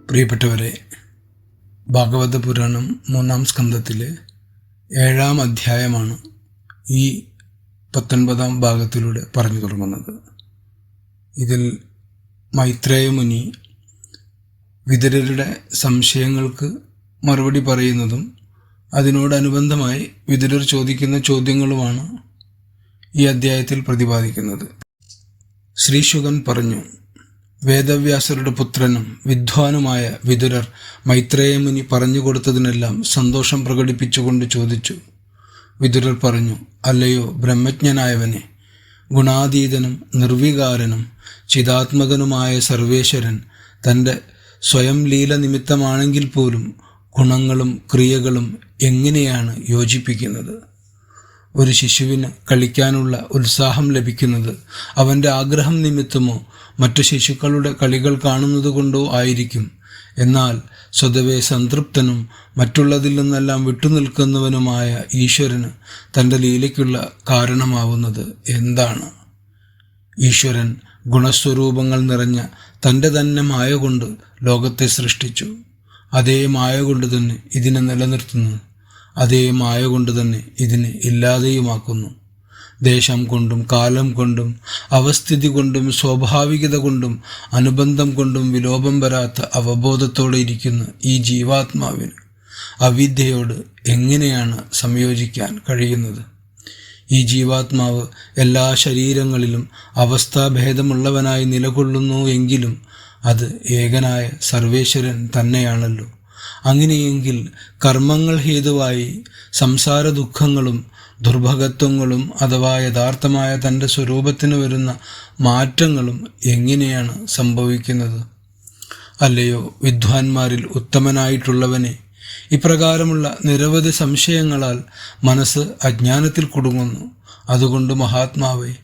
പ്രിയപ്പെട്ടവരെ, ഭാഗവത പുരാണം 3-ാം സ്കന്ധത്തിലെ 7-ാം അധ്യായമാണ് ഈ 19-ാം ഭാഗത്തിലൂടെ പറഞ്ഞു തുടങ്ങുന്നത്. ഇതിൽ മൈത്രേയ മുനി വിതുരരുടെ സംശയങ്ങൾക്ക് മറുപടി പറയുന്നതും അതിനോടനുബന്ധമായി വിതുരർ ചോദിക്കുന്ന ചോദ്യങ്ങളുമാണ് ഈ അധ്യായത്തിൽ പ്രതിപാദിക്കുന്നത്. ശ്രീശുകൻ പറഞ്ഞു, വേദവ്യാസരുടെ പുത്രനും വിദ്വാനുമായ വിതുരർ മൈത്രേയമുനി പറഞ്ഞുകൊടുത്തതിനെല്ലാം സന്തോഷം പ്രകടിപ്പിച്ചുകൊണ്ട് ചോദിച്ചു. വിതുരർ പറഞ്ഞു, അല്ലയോ ബ്രഹ്മജ്ഞനായവനെ, ഗുണാതീതനും നിർവികാരനും ചിദാത്മകനുമായ സർവേശ്വരൻ തൻ്റെ സ്വയം ലീല നിമിത്തമാണെങ്കിൽ പോലും ഗുണങ്ങളും ക്രിയകളും എങ്ങനെയാണ് യോജിപ്പിക്കുന്നത്? ഒരു ശിശുവിന് കളിക്കാനുള്ള ഉത്സാഹം ലഭിക്കുന്നത് അവൻ്റെ ആഗ്രഹം നിമിത്തമോ മറ്റു ശിശുക്കളുടെ കളികൾ കാണുന്നത് കൊണ്ടോ ആയിരിക്കും. എന്നാൽ സ്വതവേ സംതൃപ്തനും മറ്റുള്ളതിൽ നിന്നെല്ലാം വിട്ടുനിൽക്കുന്നവനുമായ ഈശ്വരന് തൻ്റെ ലീലയ്ക്കുള്ള കാരണമാവുന്നത് എന്താണ്? ഈശ്വരൻ ഗുണസ്വരൂപങ്ങൾ നിറഞ്ഞ തൻ്റെ തന്നെ മായ കൊണ്ട് ലോകത്തെ സൃഷ്ടിച്ചു. അതേ മായ കൊണ്ട് തന്നെ ഇതിനെ നിലനിർത്തുന്നു. അതേ മായ കൊണ്ട് തന്നെ ഇതിനെ ഇല്ലാതെയുമാക്കുന്നു. ദേശം കൊണ്ടും കാലം കൊണ്ടും അവസ്ഥിതി കൊണ്ടും സ്വാഭാവികത കൊണ്ടും അനുബന്ധം കൊണ്ടും വിലോപം വരാത്ത അവബോധത്തോടെ ഇരിക്കുന്ന ഈ ജീവാത്മാവിന് അവിദ്യയോട് എങ്ങനെയാണ് സംയോജിക്കാൻ കഴിയുന്നത്? ഈ ജീവാത്മാവ് എല്ലാ ശരീരങ്ങളിലും അവസ്ഥാഭേദമുള്ളവനായി നിലകൊള്ളുന്നു എങ്കിലും അത് ഏകനായ സർവേശ്വരൻ തന്നെയാണല്ലോ. അങ്ങനെയെങ്കിൽ കർമ്മങ്ങൾ ഹേതുവായി സംസാര ദുഃഖങ്ങളും ദുർഭഗത്വങ്ങളും അഥവാ യഥാർത്ഥമായ തൻ്റെ സ്വരൂപത്തിന് വരുന്ന മാറ്റങ്ങളും എങ്ങനെയാണ് സംഭവിക്കുന്നത്? അല്ലയോ വിദ്വാൻമാരിൽ ഉത്തമനായിട്ടുള്ളവനെ, ഇപ്രകാരമുള്ള നിരവധി സംശയങ്ങളാൽ മനസ്സ് അജ്ഞാനത്തിൽ കുടുങ്ങുന്നു. അതുകൊണ്ട് മഹാത്മാവേ,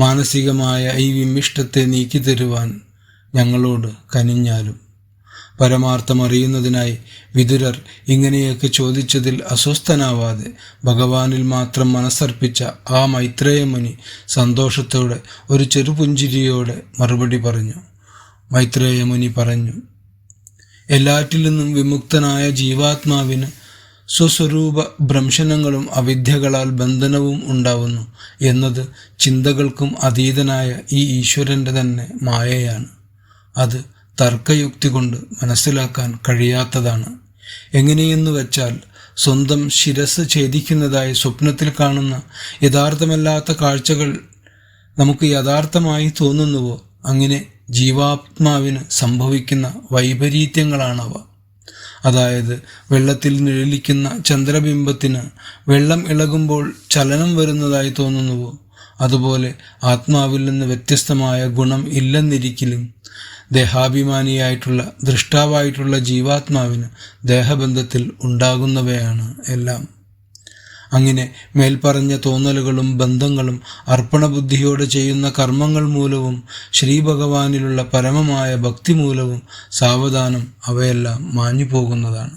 മാനസികമായ ഈ വിമ്മിഷ്ടത്തെ നീക്കിത്തരുവാൻ ഞങ്ങളോട് കനിഞ്ഞാലും. പരമാർത്ഥം അറിയുന്നതിനായി വിതുരർ ഇങ്ങനെയൊക്കെ ചോദിച്ചതിൽ അസ്വസ്ഥനാവാതെ ഭഗവാനിൽ മാത്രം മനസ്സർപ്പിച്ച ആ മൈത്രേയ മുനി സന്തോഷത്തോടെ ഒരു ചെറുപുഞ്ചിരിയോടെ മറുപടി പറഞ്ഞു. മൈത്രേയ മുനി പറഞ്ഞു, എല്ലാറ്റിൽ നിന്നും വിമുക്തനായ ജീവാത്മാവിന് സ്വസ്വരൂപ ഭ്രംശനങ്ങളും അവിദ്യകളാൽ ബന്ധനവും ഉണ്ടാവുന്നു എന്നത് ചിന്തകൾക്കും അതീതനായ ഈ ഈശ്വരൻ്റെ തന്നെ മായയാണ്. അത് തർക്കയുക്തി കൊണ്ട് മനസ്സിലാക്കാൻ കഴിയാത്തതാണ്. എങ്ങനെയെന്നു വെച്ചാൽ, സ്വന്തം ശിരസ് ഛേദിക്കുന്നതായി സ്വപ്നത്തിൽ കാണുന്ന യഥാർത്ഥമല്ലാത്ത കാഴ്ചകൾ നമുക്ക് യഥാർത്ഥമായി തോന്നുന്നുവോ അങ്ങനെ ജീവാത്മാവിന് സംഭവിക്കുന്ന വൈപരീത്യങ്ങളാണവ. അതായത്, വെള്ളത്തിൽ നിഴലിക്കുന്ന ചന്ദ്രബിംബത്തിന് വെള്ളം ഇളകുമ്പോൾ ചലനം വരുന്നതായി തോന്നുന്നുവോ അതുപോലെ ആത്മാവിൽ നിന്ന് വ്യത്യസ്തമായ ഗുണം ഇല്ലെന്നിരിക്കലും ദേഹാഭിമാനിയായിട്ടുള്ള ദൃഷ്ടാവായിട്ടുള്ള ജീവാത്മാവിന് ദേഹബന്ധത്തിൽ ഉണ്ടാകുന്നവയാണ് എല്ലാം. അങ്ങനെ മേൽപ്പറഞ്ഞ തോന്നലുകളും ബന്ധങ്ങളും അർപ്പണബുദ്ധിയോടെ ചെയ്യുന്ന കർമ്മങ്ങൾ മൂലവും ശ്രീഭഗവാനിലുള്ള പരമമായ ഭക്തി മൂലവും സാവധാനം അവയെല്ലാം മാഞ്ഞു പോകുന്നതാണ്.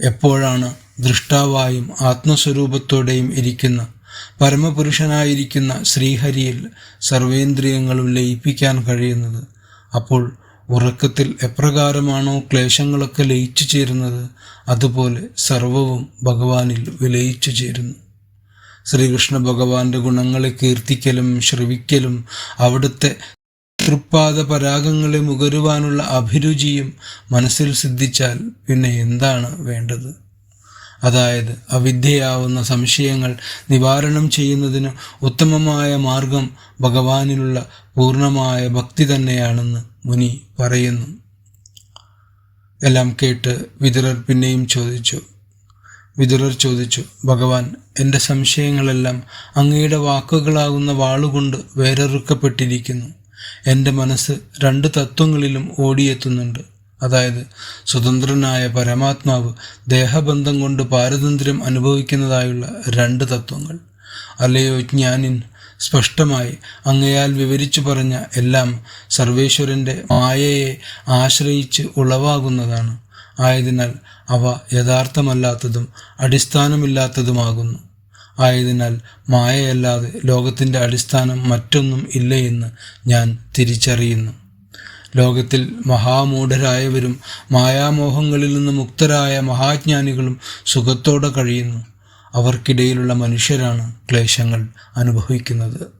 എപ്പോഴാണ് ദൃഷ്ടാവായും ആത്മസ്വരൂപത്തോടെയും ഇരിക്കുന്ന പരമപുരുഷനായിരിക്കുന്ന ശ്രീഹരിയിൽ സർവേന്ദ്രിയങ്ങളും ലയിപ്പിക്കാൻ കഴിയുന്നത്, അപ്പോൾ ഉറക്കത്തിൽ എപ്രകാരമാണോ ക്ലേശങ്ങളൊക്കെ ലയിച്ചു ചേരുന്നത് അതുപോലെ സർവവും ഭഗവാനിൽ വിലയിച്ചു ചേരുന്നു. ശ്രീകൃഷ്ണ ഭഗവാന്റെ ഗുണങ്ങളെ കീർത്തിക്കലും ശ്രവിക്കലും അവിടുത്തെ തൃപ്പാദ പരാഗങ്ങളെ മുകരുവാനുള്ള അഭിരുചിയും മനസ്സിൽ സിദ്ധിച്ചാൽ പിന്നെ എന്താണ് വേണ്ടത്? അതായത്, അവിദ്യയാവുന്ന സംശയങ്ങൾ നിവാരണം ചെയ്യുന്നതിന് ഉത്തമമായ മാർഗം ഭഗവാനിലുള്ള പൂർണ്ണമായ ഭക്തി തന്നെയാണെന്ന് മുനി പറയുന്നു. എല്ലാം കേട്ട് വിതുരർ പിന്നെയും ചോദിച്ചു. ഭഗവാൻ, എൻ്റെ സംശയങ്ങളെല്ലാം അങ്ങയുടെ വാക്കുകളാകുന്ന വാളുകൊണ്ട് വേരറുക്കപ്പെട്ടിരിക്കുന്നു. എൻ്റെ മനസ്സ് 2 തത്വങ്ങളിലും ഓടിയെത്തുന്നുണ്ട്. അതായത്, സ്വതന്ത്രനായ പരമാത്മാവ് ദേഹബന്ധം കൊണ്ട് പാരതന്ത്ര്യം അനുഭവിക്കുന്നതായുള്ള 2 തത്വങ്ങൾ. അല്ലയോ ജ്ഞാനിൻ, സ്പഷ്ടമായി അങ്ങയാൽ വിവരിച്ചു പറഞ്ഞ എല്ലാം സർവേശ്വരൻ്റെ മായയെ ആശ്രയിച്ച് ഉളവാകുന്നതാണ്. ആയതിനാൽ അവ യഥാർത്ഥമല്ലാത്തതും അടിസ്ഥാനമില്ലാത്തതുമാകുന്നു. ആയതിനാൽ മായയല്ലാതെ ലോകത്തിൻ്റെ അടിസ്ഥാനം മറ്റൊന്നും ഇല്ലയെന്ന് ഞാൻ തിരിച്ചറിയുന്നു. ലോകത്തിൽ മഹാമൂഢരായവരും മായാമോഹങ്ങളിൽ നിന്ന് മുക്തരായ മഹാജ്ഞാനികളും സുഖത്തോടെ കഴിയുന്നു. അവർക്കിടയിലുള്ള മനുഷ്യരാണ് ക്ലേശങ്ങൾ അനുഭവിക്കുന്നത്.